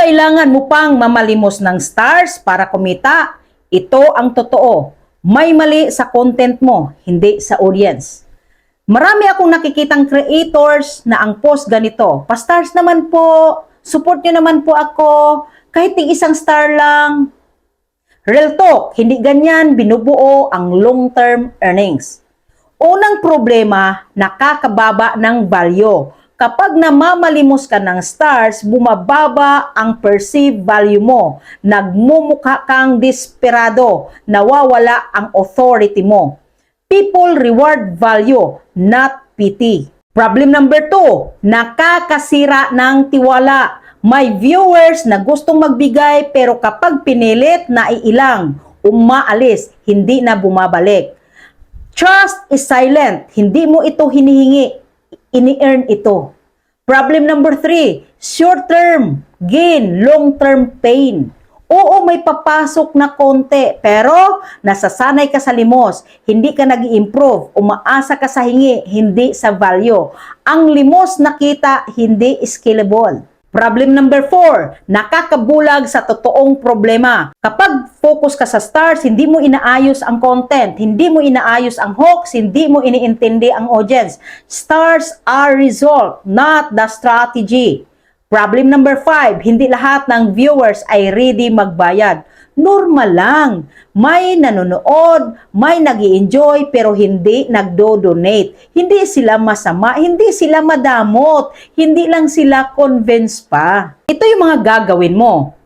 kailangan mo pang mamalimos ng stars para kumita, ito ang totoo. May mali sa content mo, hindi sa audience. Marami akong nakikitang creators na ang post ganito, pa-stars naman po, support nyo naman po ako, kahit isang star lang. Real talk, hindi ganyan binubuo ang long-term earnings. Unang problema, nakakababa ng value. Kapag namamalimos ka ng stars, bumababa ang perceived value mo. Nagmumukha kang desperado, nawawala ang authority mo. People reward value, not pity. Problem number 2, nakakasira ng tiwala. May viewers na gustong magbigay pero kapag pinilit na iilang, umaalis, hindi na bumabalik. Trust is silent, hindi mo ito hinihingi. Ini-earn ito. Problem number 3, short-term gain, long-term pain. Oo, may papasok na konti, pero nasasanay ka sa limos, hindi ka nag-i-improve, umaasa ka sa hingi, hindi sa value. Ang limos na kita, hindi scalable. Problem number 4, nakakabulag sa totoong problema. Kapag focus ka sa stars, hindi mo inaayos ang content, hindi mo inaayos ang hooks, hindi mo iniintindi ang audience. Stars are result, not the strategy. Problem number 5, hindi lahat ng viewers ay ready magbayad. Normal lang. May nanonood, may nag-i-enjoy pero hindi nagdo-donate. Hindi sila masama, hindi sila madamot, hindi lang sila convinced pa. Ito yung mga gagawin mo.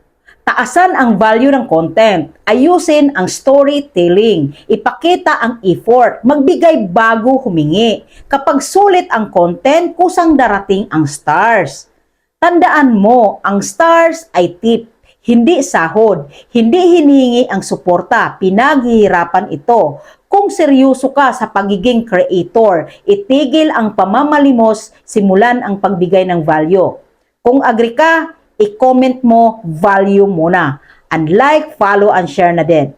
Taasan ang value ng content. Ayusin ang storytelling. Ipakita ang effort. Magbigay bago humingi. Kapag sulit ang content, kusang darating ang stars. Tandaan mo, ang stars ay tip, hindi sahod, hindi hinihingi ang suporta, pinaghihirapan ito. Kung seryoso ka sa pagiging creator, itigil ang pamamalimos, simulan ang pagbigay ng value. Kung agree ka, i-comment mo value muna. And like, follow, and share na din.